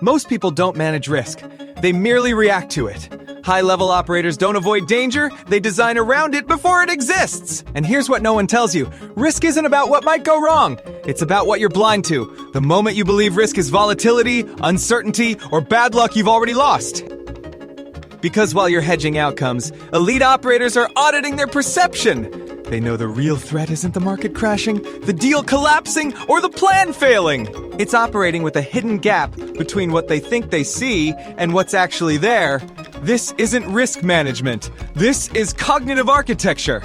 Most people don't manage risk. They merely react to it. High-level operators don't avoid danger, they design around it before it exists. And here's what no one tells you. Risk isn't about what might go wrong. It's about what you're blind to. The moment you believe risk is volatility, uncertainty, or bad luck, you've already lost. Because while you're hedging outcomes, elite operators are auditing their perception. They know the real threat isn't the market crashing, the deal collapsing, or the plan failing. It's operating with a hidden gap between what they think they see and what's actually there. This isn't risk management. This is cognitive architecture.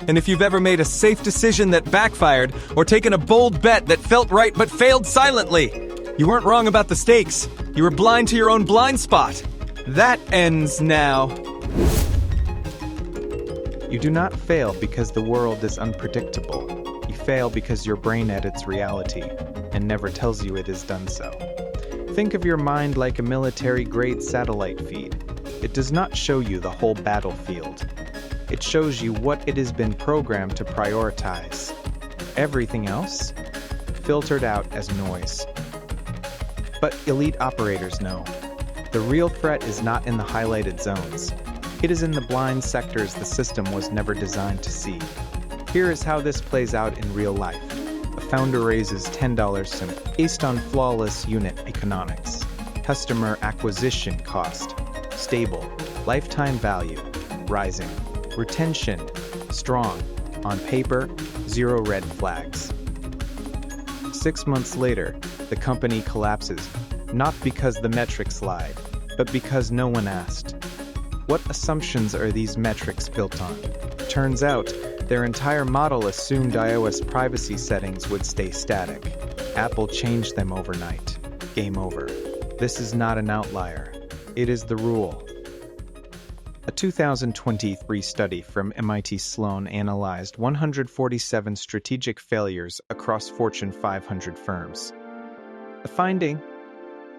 And if you've ever made a safe decision that backfired, or taken a bold bet that felt right but failed silently, you weren't wrong about the stakes. You were blind to your own blind spot. That ends now. You do not fail because the world is unpredictable. You fail because your brain edits reality and never tells you it has done so. Think of your mind like a military-grade satellite feed. It does not show you the whole battlefield. It shows you what it has been programmed to prioritize. Everything else, filtered out as noise. But elite operators know. The real threat is not in the highlighted zones. It is in the blind sectors the system was never designed to see. Here is how this plays out in real life. A founder raises $10 SIM based on flawless unit economics. Customer acquisition cost, stable. Lifetime value, rising. Retention, strong. On paper, 0 red flags. 6 months later, the company collapses. Not because the metrics lied, but because no one asked. What assumptions are these metrics built on? Turns out, their entire model assumed iOS privacy settings would stay static. Apple changed them overnight. Game over. This is not an outlier. It is the rule. A 2023 study from MIT Sloan analyzed 147 strategic failures across Fortune 500 firms. The finding?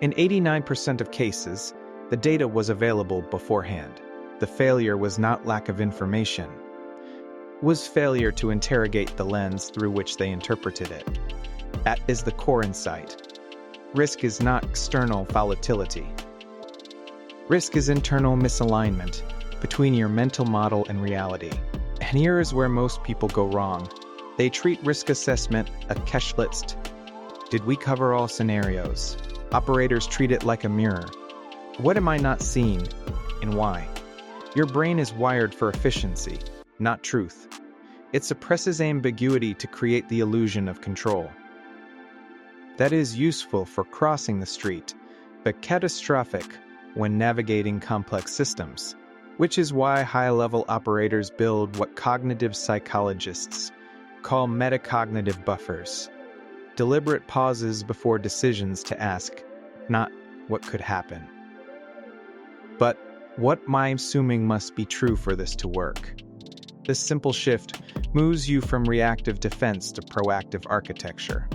In 89% of cases, the data was available beforehand. The failure was not lack of information. It was failure to interrogate the lens through which they interpreted it. That is the core insight. Risk is not external volatility. Risk is internal misalignment between your mental model and reality. And here is where most people go wrong. They treat risk assessment a cash list. Did we cover all scenarios? Operators treat it like a mirror. What am I not seeing, and why? Your brain is wired for efficiency, not truth. It suppresses ambiguity to create the illusion of control. That is useful for crossing the street, but catastrophic when navigating complex systems, which is why high-level operators build what cognitive psychologists call metacognitive buffers. Deliberate pauses before decisions to ask, not what could happen, but what am I assuming must be true for this to work? This simple shift moves you from reactive defense to proactive architecture.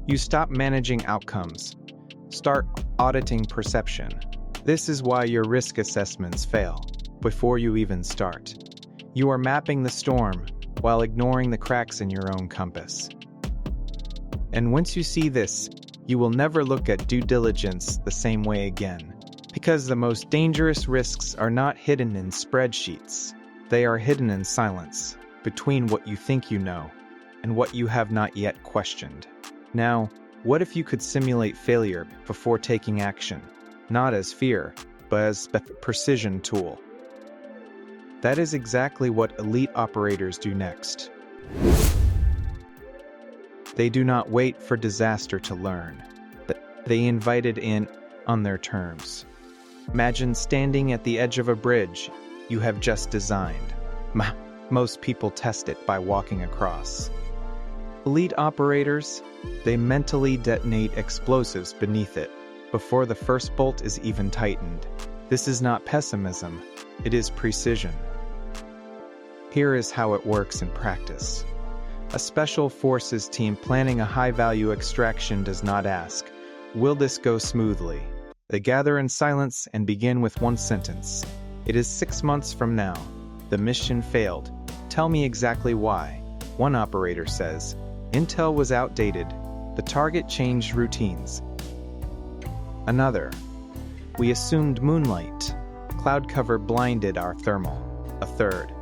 You stop managing outcomes, start auditing perception. This is why your risk assessments fail before you even start. You are mapping the storm while ignoring the cracks in your own compass. And once you see this, you will never look at due diligence the same way again. Because the most dangerous risks are not hidden in spreadsheets. They are hidden in silence, between what you think you know and what you have not yet questioned. Now, what if you could simulate failure before taking action? Not as fear, but as a precision tool. That is exactly what elite operators do next. They do not wait for disaster to learn. They invite it in on their terms. Imagine standing at the edge of a bridge you have just designed. Most people test it by walking across. Elite operators, they mentally detonate explosives beneath it before the first bolt is even tightened. This is not pessimism, it is precision. Here is how it works in practice. A special forces team planning a high-value extraction does not ask, "Will this go smoothly?" They gather in silence and begin with one sentence. "It is 6 months from now. The mission failed. Tell me exactly why." One operator says, "Intel was outdated. The target changed routines. Another, we assumed moonlight. Cloud cover blinded our thermal. A third,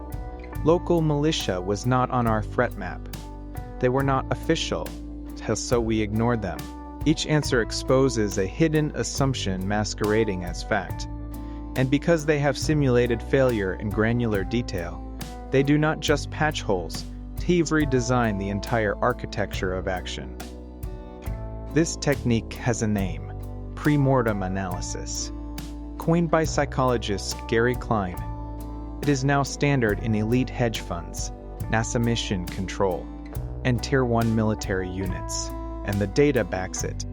local militia was not on our threat map. They were not official, so we ignored them. Each answer exposes a hidden assumption masquerading as fact. And because they have simulated failure in granular detail, they do not just patch holes, they redesign the entire architecture of action. This technique has a name: pre-mortem analysis. Coined by psychologist Gary Klein, it is now standard in elite hedge funds, NASA mission control, and Tier 1 military units, and the data backs it.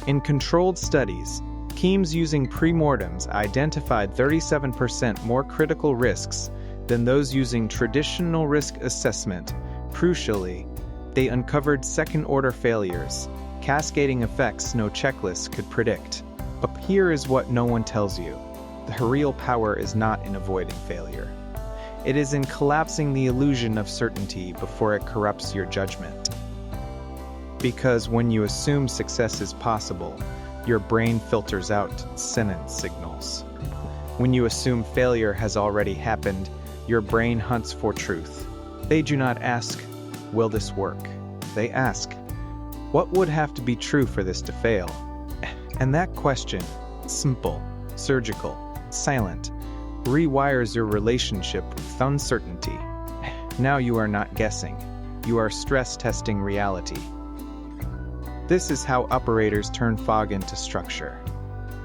In controlled studies, teams using pre-mortems identified 37% more critical risks than those using traditional risk assessment. Crucially, they uncovered second-order failures, cascading effects no checklist could predict. But here is what no one tells you. The real power is not in avoiding failure. It is in collapsing the illusion of certainty before it corrupts your judgment. Because when you assume success is possible, your brain filters out sentence signals. When you assume failure has already happened, your brain hunts for truth. They do not ask, will this work? They ask, what would have to be true for this to fail? And that question, simple, surgical, silent, rewires your relationship with uncertainty. Now you are not guessing. You are stress testing reality. This is how operators turn fog into structure.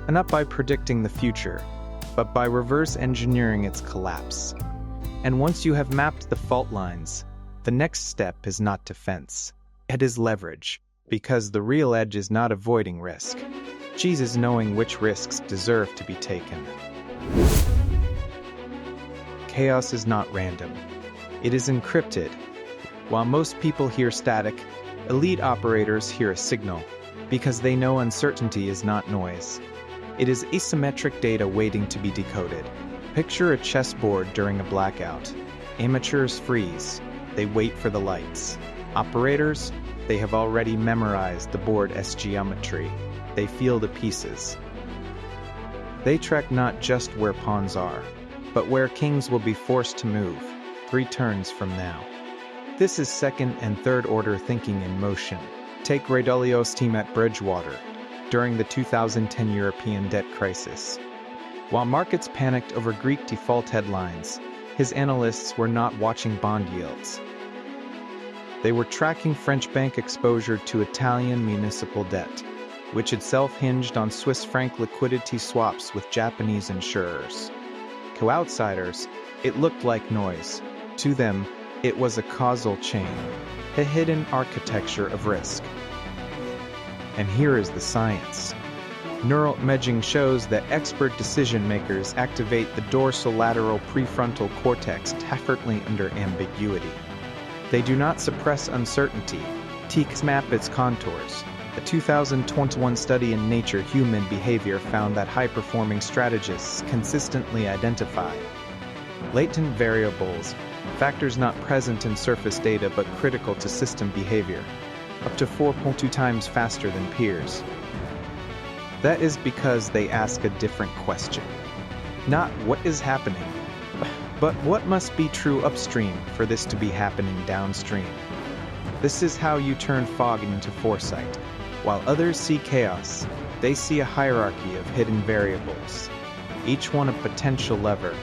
And not by predicting the future, but by reverse engineering its collapse. And once you have mapped the fault lines, the next step is not defense. It is leverage, because the real edge is not avoiding risk. Cheese is knowing which risks deserve to be taken. Chaos is not random. It is encrypted. While most people hear static, elite operators hear a signal, because they know uncertainty is not noise. It is asymmetric data waiting to be decoded. Picture a chessboard during a blackout. Amateurs freeze. They wait for the lights. Operators, they have already memorized the board's geometry. They feel the pieces. They track not just where pawns are, but where kings will be forced to move 3 turns from now. This is second and third order thinking in motion. Take Ray Dalio's team at Bridgewater during the 2010 European debt crisis. While markets panicked over Greek default headlines, his analysts were not watching bond yields. They were tracking French bank exposure to Italian municipal debt, which itself hinged on Swiss franc liquidity swaps with Japanese insurers. To outsiders, it looked like noise. To them, it was a causal chain, a hidden architecture of risk. And here is the science. Neural imaging shows that expert decision-makers activate the dorsolateral prefrontal cortex effortlessly under ambiguity. They do not suppress uncertainty. Teaks map its contours. A 2021 study in Nature Human Behavior found that high-performing strategists consistently identify latent variables, factors not present in surface data but critical to system behavior, up to 4.2 times faster than peers. That is because they ask a different question. Not what is happening, but what must be true upstream for this to be happening downstream. This is how you turn fog into foresight. While others see chaos, they see a hierarchy of hidden variables, each one a potential lever.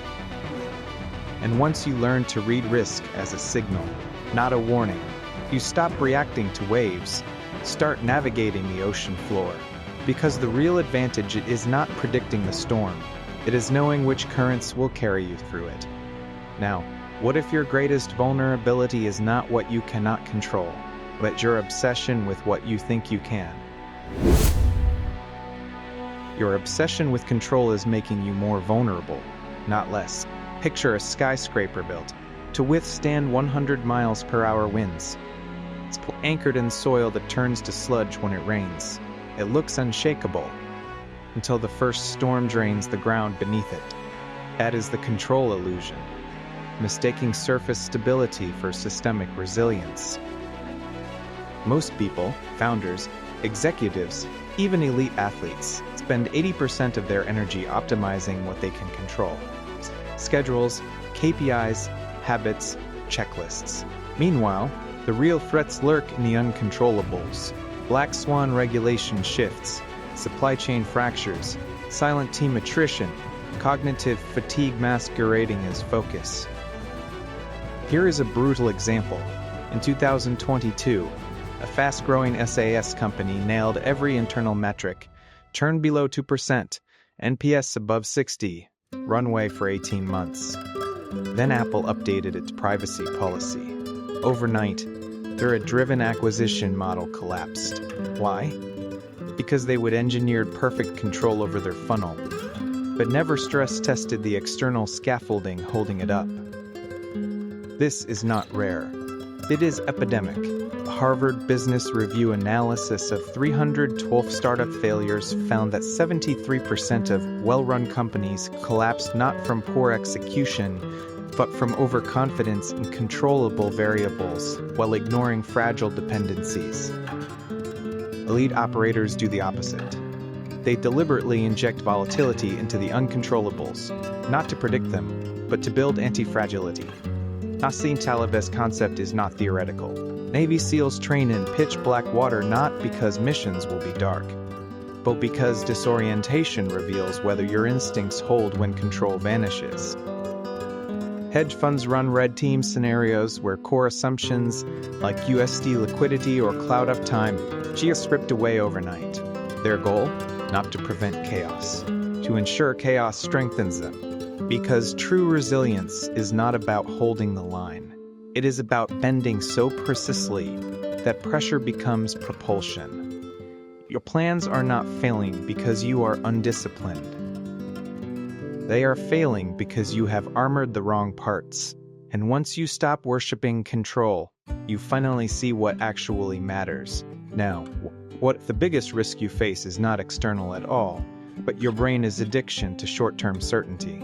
And once you learn to read risk as a signal, not a warning, you stop reacting to waves, start navigating the ocean floor. Because the real advantage is not predicting the storm, it is knowing which currents will carry you through it. Now, what if your greatest vulnerability is not what you cannot control, but your obsession with what you think you can? Your obsession with control is making you more vulnerable, not less. Picture a skyscraper built to withstand 100 miles per hour winds. It's anchored in soil that turns to sludge when it rains. It looks unshakable until the first storm drains the ground beneath it. That is the control illusion, mistaking surface stability for systemic resilience. Most people, founders, executives, even elite athletes, spend 80% of their energy optimizing what they can control. Schedules, KPIs, habits, checklists. Meanwhile, the real threats lurk in the uncontrollables. Black swan regulation shifts, supply chain fractures, silent team attrition, cognitive fatigue masquerading as focus. Here is a brutal example. In 2022, a fast-growing SAS company nailed every internal metric, churn below 2%, NPS above 60, runway for 18 months. Then Apple updated its privacy policy. Overnight, their driven acquisition model collapsed. Why? Because they would engineered perfect control over their funnel, but never stress-tested the external scaffolding holding it up. This is not rare. It is epidemic. A Harvard Business Review analysis of 312 startup failures found that 73% of well-run companies collapsed not from poor execution, but from overconfidence in controllable variables while ignoring fragile dependencies. Elite operators do the opposite. They deliberately inject volatility into the uncontrollables, not to predict them, but to build anti-fragility. Nassim Taleb's concept is not theoretical. Navy SEALs train in pitch black water not because missions will be dark, but because disorientation reveals whether your instincts hold when control vanishes. Hedge funds run red team scenarios where core assumptions like USD liquidity or cloud uptime are stripped away overnight. Their goal? Not to prevent chaos, to ensure chaos strengthens them. Because true resilience is not about holding the line. It is about bending so precisely that pressure becomes propulsion. Your plans are not failing because you are undisciplined. They are failing because you have armored the wrong parts. And once you stop worshiping control, you finally see what actually matters. Now, what if the biggest risk you face is not external at all, but your brain's addiction to short-term certainty?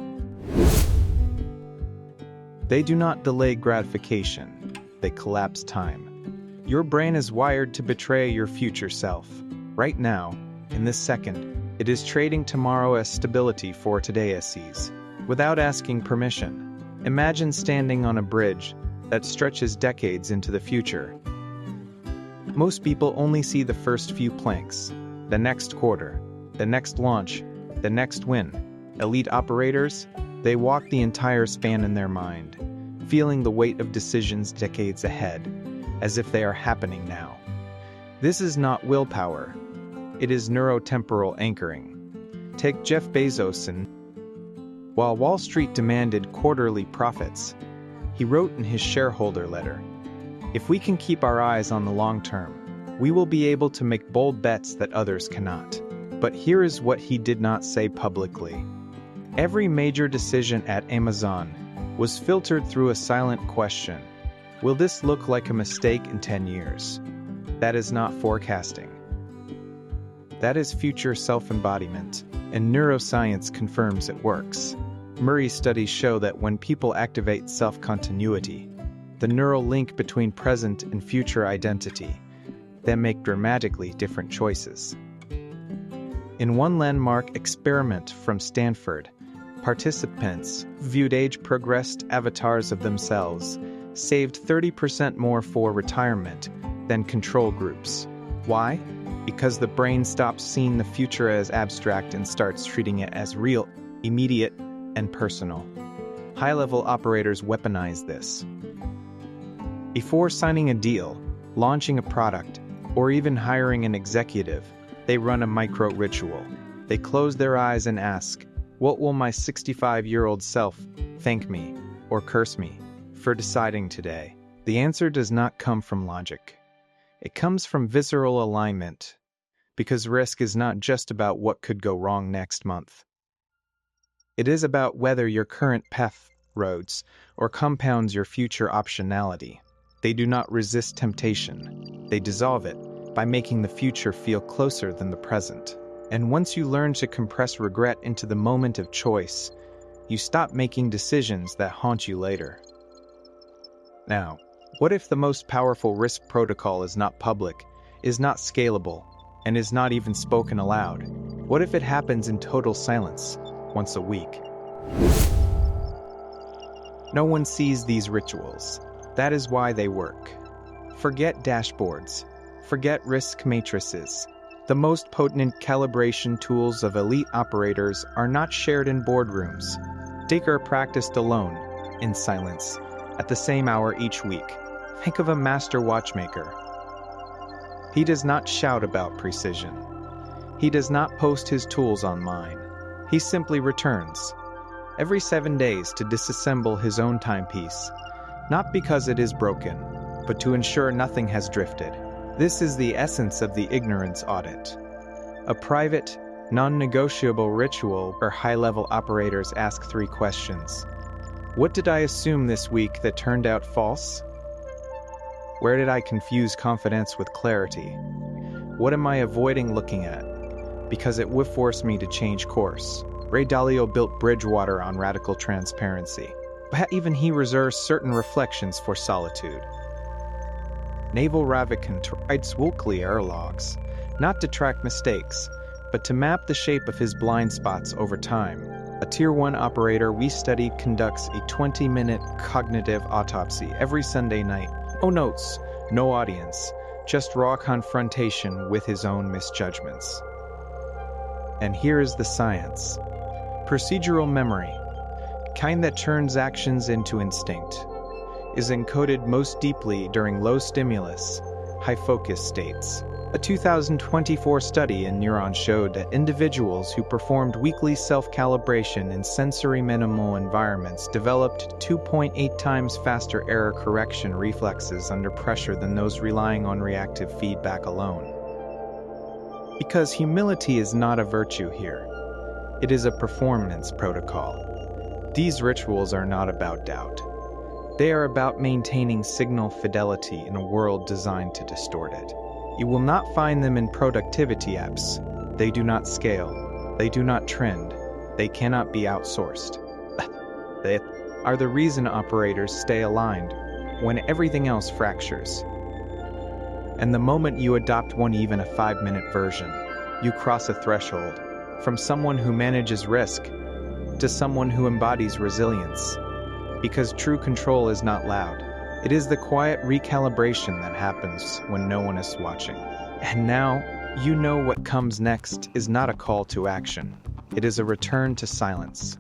They do not delay gratification, they collapse time. Your brain is wired to betray your future self. Right now, in this second, it is trading tomorrow as stability for today as ease, without asking permission. Imagine standing on a bridge that stretches decades into the future. Most people only see the first few planks, the next quarter, the next launch, the next win. Elite operators, they walk the entire span in their mind, feeling the weight of decisions decades ahead, as if they are happening now. This is not willpower. It is neurotemporal anchoring. Take Jeff Bezos while Wall Street demanded quarterly profits, he wrote in his shareholder letter, "If we can keep our eyes on the long term, we will be able to make bold bets that others cannot." But here is what he did not say publicly. Every major decision at Amazon was filtered through a silent question. Will this look like a mistake in 10 years? That is not forecasting. That is future self-embodiment, and neuroscience confirms it works. Murray studies show that when people activate self-continuity, the neural link between present and future identity, they make dramatically different choices. In one landmark experiment from Stanford, participants viewed age-progressed avatars of themselves saved 30% more for retirement than control groups. Why? Because the brain stops seeing the future as abstract and starts treating it as real, immediate, and personal. High-level operators weaponize this. Before signing a deal, launching a product, or even hiring an executive, they run a micro-ritual. They close their eyes and ask, "What will my 65-year-old self thank me or curse me for deciding today?" The answer does not come from logic. It comes from visceral alignment, because risk is not just about what could go wrong next month. It is about whether your current path roads or compounds your future optionality. They do not resist temptation. They dissolve it by making the future feel closer than the present. And once you learn to compress regret into the moment of choice, you stop making decisions that haunt you later. Now, what if the most powerful risk protocol is not public, is not scalable, and is not even spoken aloud? What if it happens in total silence, once a week? No one sees these rituals. That is why they work. Forget dashboards. Forget risk matrices. The most potent calibration tools of elite operators are not shared in boardrooms. They are practiced alone, in silence, at the same hour each week. Think of a master watchmaker. He does not shout about precision. He does not post his tools online. He simply returns, every 7 days, to disassemble his own timepiece, not because it is broken, but to ensure nothing has drifted. This is the essence of the ignorance audit. A private, non-negotiable ritual where high-level operators ask 3 questions. What did I assume this week that turned out false? Where did I confuse confidence with clarity? What am I avoiding looking at? Because it would force me to change course. Ray Dalio built Bridgewater on radical transparency, but even he reserves certain reflections for solitude. Naval Ravikant writes weekly air logs, not to track mistakes, but to map the shape of his blind spots over time. A Tier 1 operator we studied conducts a 20-minute cognitive autopsy every Sunday night. No notes, no audience, just raw confrontation with his own misjudgments. And here is the science. Procedural memory, kind that turns actions into instinct, is encoded most deeply during low stimulus, high focus states. A 2024 study in neurons showed that individuals who performed weekly self-calibration in sensory minimal environments developed 2.8 times faster error correction reflexes under pressure than those relying on reactive feedback alone. Because humility is not a virtue here. It is a performance protocol. These rituals are not about doubt. They are about maintaining signal fidelity in a world designed to distort it. You will not find them in productivity apps. They do not scale. They do not trend. They cannot be outsourced. They are the reason operators stay aligned when everything else fractures. And the moment you adopt one, even a 5-minute version, you cross a threshold from someone who manages risk to someone who embodies resilience. Because true control is not loud. It is the quiet recalibration that happens when no one is watching. And now, you know what comes next is not a call to action. It is a return to silence.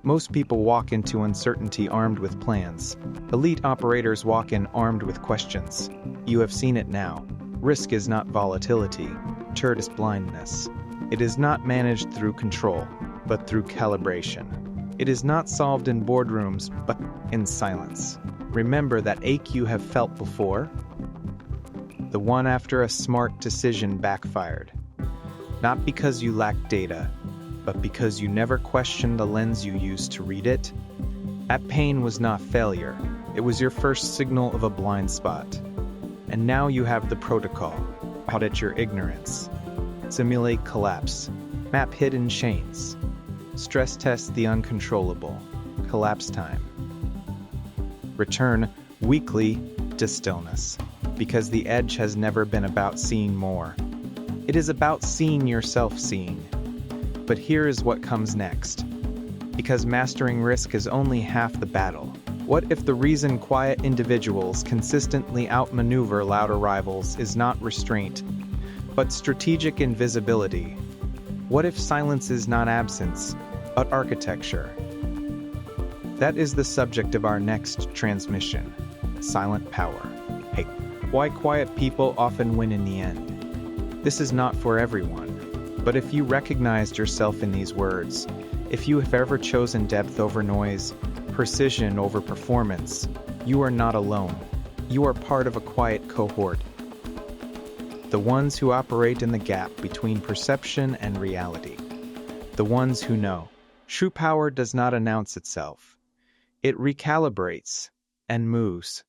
Most people walk into uncertainty armed with plans. Elite operators walk in armed with questions. You have seen it now. Risk is not volatility. Turd is blindness. It is not managed through control, but through calibration. It is not solved in boardrooms, but in silence. Remember that ache you have felt before? The one after a smart decision backfired. Not because you lacked data, but because you never questioned the lens you used to read it. That pain was not failure. It was your first signal of a blind spot. And now you have the protocol. Audit your ignorance. Simulate collapse. Map hidden chains. Stress test the uncontrollable. Collapse time. Return weekly to stillness. Because the edge has never been about seeing more. It is about seeing yourself seeing. But here is what comes next. Because mastering risk is only half the battle. What if the reason quiet individuals consistently outmaneuver louder rivals is not restraint, but strategic invisibility? What if silence is not absence, but architecture? That is the subject of our next transmission, Silent Power. Hey, why quiet people often win in the end. This is not for everyone, but if you recognized yourself in these words, if you have ever chosen depth over noise, precision over performance, you are not alone. You are part of a quiet cohort. The ones who operate in the gap between perception and reality. The ones who know. True power does not announce itself. It recalibrates and moves.